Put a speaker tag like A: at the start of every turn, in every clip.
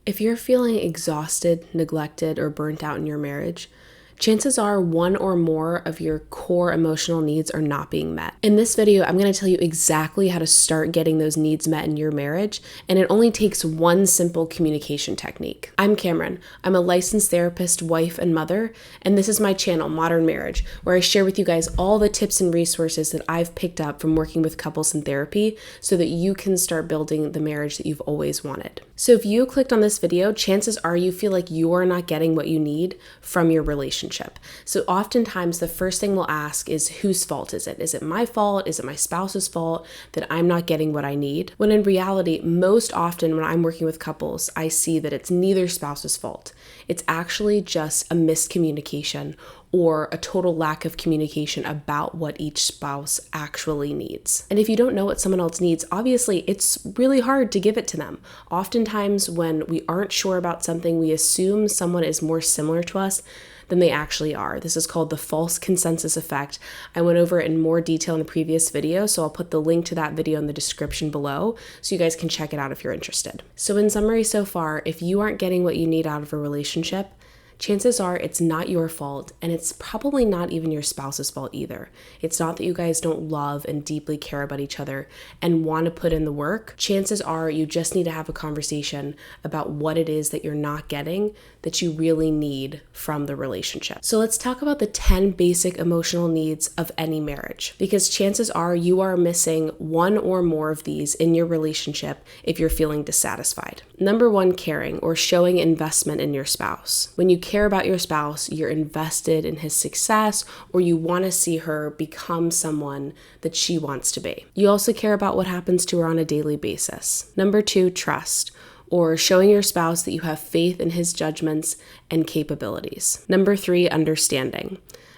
A: If you're feeling exhausted, neglected, or burnt out in your marriage, chances are one or more of your core emotional needs are not being met. In this video, I'm going to tell you exactly how to start getting those needs met in your marriage, and it only takes one simple communication technique. I'm Cameron. I'm a licensed therapist, wife, and mother, and this is my channel, Modern Marriage, where I share with you guys all the tips and resources that I've picked up from working with couples in therapy so that you can start building the marriage that you've always wanted. So if you clicked on this video, chances are you feel like you're not getting what you need from your relationship. So oftentimes the first thing we'll ask is, whose fault is it? Is it my fault? Is it my spouse's fault that I'm not getting what I need? When in reality, most often when I'm working with couples, I see that it's neither spouse's fault. It's actually just a miscommunication or a total lack of communication about what each spouse actually needs. And if you don't know what someone else needs, obviously it's really hard to give it to them. Oftentimes when we aren't sure about something, we assume someone is more similar to us than they actually are. This is called the false consensus effect. I went over it in more detail in a previous video, so I'll put the link to that video in the description below so you guys can check it out if you're interested. So in summary so far, if you aren't getting what you need out of a relationship, chances are it's not your fault, and it's probably not even your spouse's fault either. It's not that you guys don't love and deeply care about each other and want to put in the work. Chances are you just need to have a conversation about what it is that you're not getting that you really need from the relationship. So let's talk about the 10 basic emotional needs of any marriage, because chances are you are missing one or more of these in your relationship if you're feeling dissatisfied. Number one, caring or showing investment in your spouse. When you care about your spouse, you're invested in his success, or you want to see her become someone that she wants to be. You also care about what happens to her on a daily basis. Number two, trust, or showing your spouse that you have faith in his judgments and capabilities. Number three, understanding,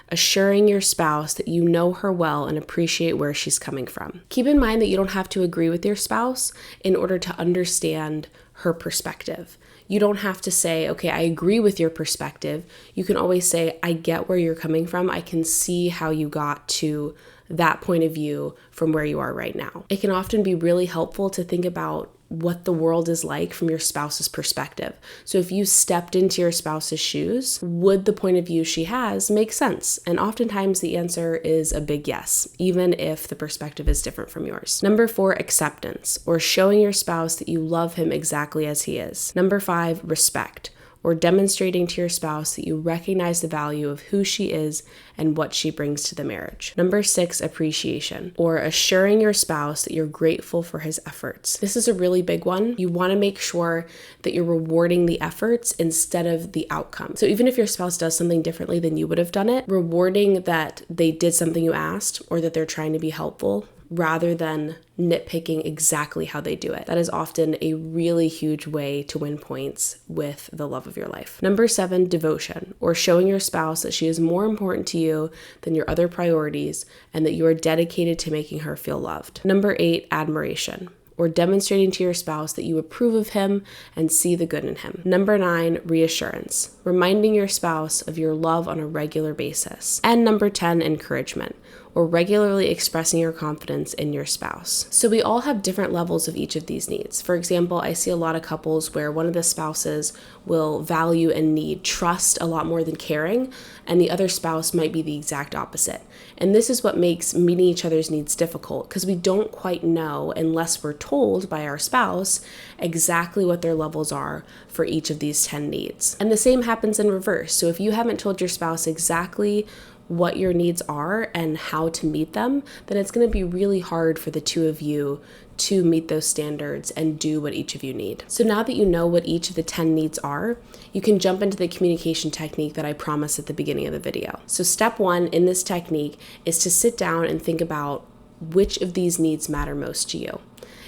A: assuring your spouse that you know her well and appreciate where she's coming from. Keep in mind that you don't have to agree with your spouse in order to understand her perspective. You don't have to say, okay, I agree with your perspective. You can always say, I get where you're coming from. I can see how you got to that point of view from where you are right now. It can often be really helpful to think about what the world is like from your spouse's perspective. So if you stepped into your spouse's shoes, would the point of view she has make sense? And oftentimes the answer is a big yes, even if the perspective is different from yours. Number four, acceptance, or showing your spouse that you love him exactly as he is. Number five, respect, or demonstrating to your spouse that you recognize the value of who she is and what she brings to the marriage. Number six, appreciation, or assuring your spouse that you're grateful for his efforts. This is a really big one. You want to make sure that you're rewarding the efforts instead of the outcome. So even if your spouse does something differently than you would have done it, rewarding that they did something you asked or that they're trying to be helpful, rather than nitpicking exactly how they do it. That is often a really huge way to win points with the love of your life. Number seven, devotion, or showing your spouse that she is more important to you than your other priorities and that you are dedicated to making her feel loved. Number eight, admiration, or demonstrating to your spouse that you approve of him and see the good in him. Number nine, reassurance, reminding your spouse of your love on a regular basis. And number 10, encouragement, or regularly expressing your confidence in your spouse. So we all have different levels of each of these needs. For example, I see a lot of couples where one of the spouses will value and need trust a lot more than caring, and the other spouse might be the exact opposite. And this is what makes meeting each other's needs difficult, because we don't quite know, unless we're told by our spouse, exactly what their levels are for each of these 10 needs. And the same happens in reverse. So if you haven't told your spouse exactly what your needs are and how to meet them, then it's going to be really hard for the two of you to meet those standards and do what each of you need. So now that you know what each of the 10 needs are, you can jump into the communication technique that I promised at the beginning of the video. So step one in this technique is to sit down and think about which of these needs matter most to you.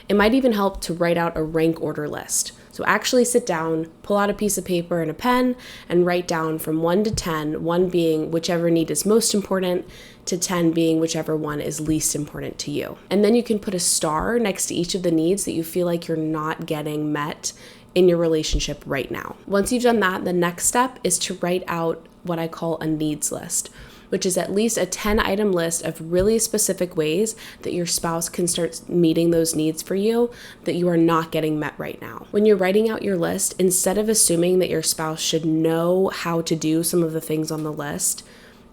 A: It might even help to write out a rank order list. So actually sit down, pull out a piece of paper and a pen, and write down from 1 to 10, 1 being whichever need is most important, to 10 being whichever one is least important to you. And then you can put a star next to each of the needs that you feel like you're not getting met in your relationship right now. Once you've done that, the next step is to write out what I call a needs list. which is at least a 10-item list of really specific ways that your spouse can start meeting those needs for you that you are not getting met right now. When you're writing out your list, instead of assuming that your spouse should know how to do some of the things on the list,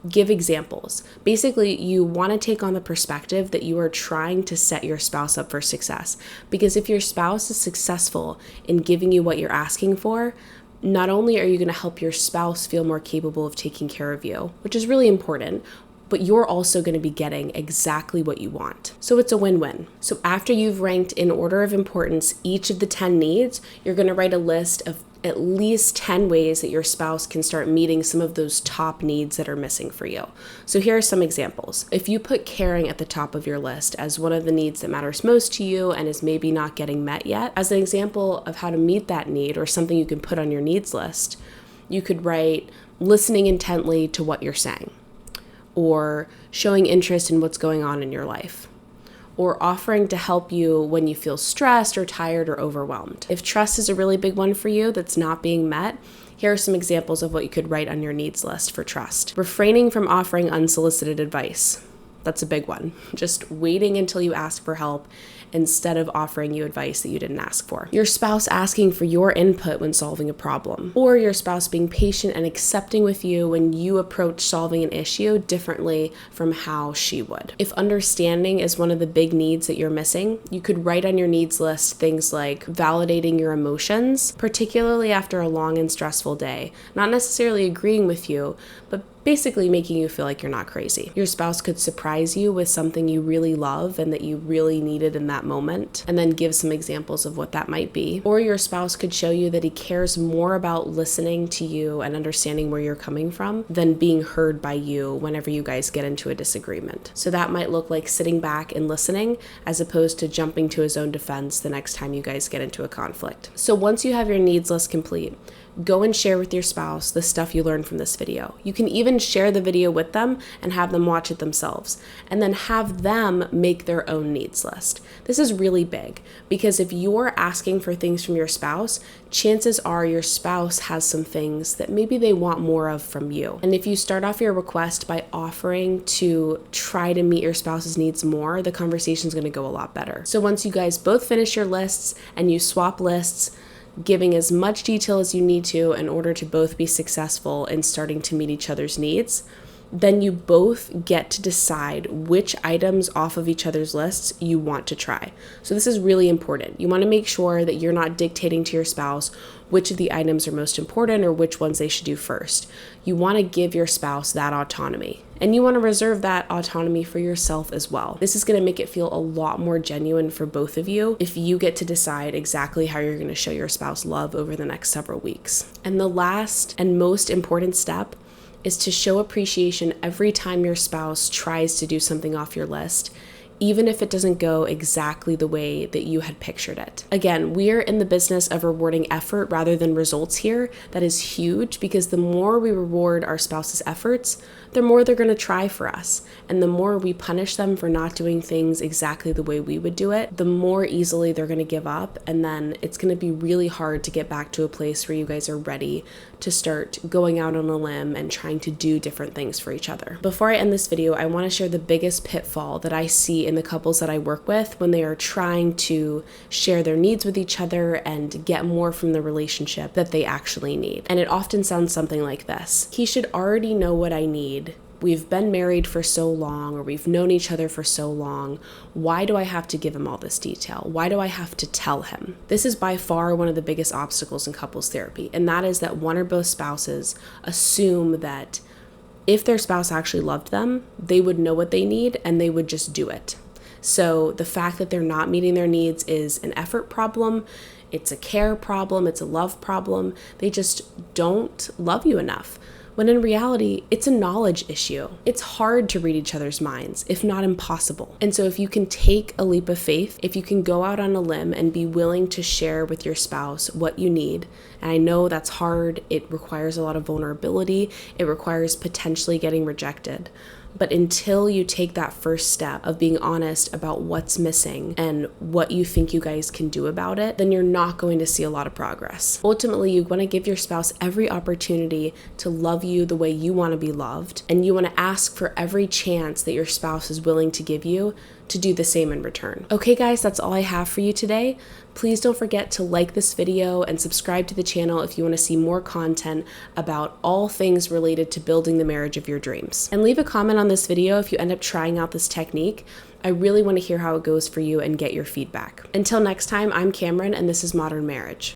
A: give examples. Basically, you want to take on the perspective that you are trying to set your spouse up for success. Because if your spouse is successful in giving you what you're asking for, not only are you going to help your spouse feel more capable of taking care of you, which is really important, but you're also going to be getting exactly what you want. So it's a win-win. So after you've ranked in order of importance each of the 10 needs, you're going to write a list of at least 10 ways that your spouse can start meeting some of those top needs that are missing for you. So here are some examples. If you put caring at the top of your list as one of the needs that matters most to you and is maybe not getting met yet, as an example of how to meet that need or something you can put on your needs list, you could write listening intently to what you're saying, or showing interest in what's going on in your life, or offering to help you when you feel stressed or tired or overwhelmed. If trust is a really big one for you that's not being met, here are some examples of what you could write on your needs list for trust. Refraining from offering unsolicited advice. That's a big one. Just waiting until you ask for help instead of offering you advice that you didn't ask for. Your spouse asking for your input when solving a problem, or your spouse being patient and accepting with you when you approach solving an issue differently from how she would. If understanding is one of the big needs that you're missing, you could write on your needs list things like validating your emotions, particularly after a long and stressful day, not necessarily agreeing with you, but basically making you feel like you're not crazy. Your spouse could surprise you with something you really love and that you really needed in that moment, and then give some examples of what that might be. Or your spouse could show you that he cares more about listening to you and understanding where you're coming from than being heard by you whenever you guys get into a disagreement. So that might look like sitting back and listening as opposed to jumping to his own defense the next time you guys get into a conflict. So once you have your needs list complete, go and share with your spouse the stuff you learned from this video. You can even share the video with them and have them watch it themselves, and then have them make their own needs list. This is really big because if you're asking for things from your spouse, chances are your spouse has some things that maybe they want more of from you. And if you start off your request by offering to try to meet your spouse's needs more, the conversation is going to go a lot better. So once you guys both finish your lists and you swap lists, giving as much detail as you need to in order to both be successful in starting to meet each other's needs, then you both get to decide which items off of each other's lists you want to try. So this is really important. You want to make sure that you're not dictating to your spouse which of the items are most important or which ones they should do first. You want to give your spouse that autonomy, and you want to reserve that autonomy for yourself as well. This is going to make it feel a lot more genuine for both of you if you get to decide exactly how you're going to show your spouse love over the next several weeks. And the last and most important step is to show appreciation every time your spouse tries to do something off your list, even if it doesn't go exactly the way that you had pictured it. Again, we're in the business of rewarding effort rather than results here. That is huge because the more we reward our spouse's efforts, the more they're going to try for us. And the more we punish them for not doing things exactly the way we would do it, the more easily they're going to give up. And then it's going to be really hard to get back to a place where you guys are ready to start going out on a limb and trying to do different things for each other. Before I end this video, I want to share the biggest pitfall that I see in the couples that I work with when they are trying to share their needs with each other and get more from the relationship that they actually need. And it often sounds something like this: he should already know what I need. We've been married for so long, or we've known each other for so long. Why do I have to give him all this detail? Why do I have to tell him? This is by far one of the biggest obstacles in couples therapy, and that is that one or both spouses assume that if their spouse actually loved them, they would know what they need and they would just do it. So the fact that they're not meeting their needs is an effort problem, it's a care problem, it's a love problem. They just don't love you enough. When in reality, it's a knowledge issue. It's hard to read each other's minds, if not impossible. And so if you can take a leap of faith, if you can go out on a limb and be willing to share with your spouse what you need, and I know that's hard, it requires a lot of vulnerability, it requires potentially getting rejected, But until you take that first step of being honest about what's missing and what you think you guys can do about it, then you're not going to see a lot of progress. Ultimately, you want to give your spouse every opportunity to love you the way you want to be loved, and you want to ask for every chance that your spouse is willing to give you to do the same in return. Okay guys, that's all I have for you today. Please don't forget to like this video and subscribe to the channel if you want to see more content about all things related to building the marriage of your dreams. And leave a comment on this video if you end up trying out this technique. I really want to hear how it goes for you and get your feedback. Until next time, I'm Cameron and this is Modern Marriage.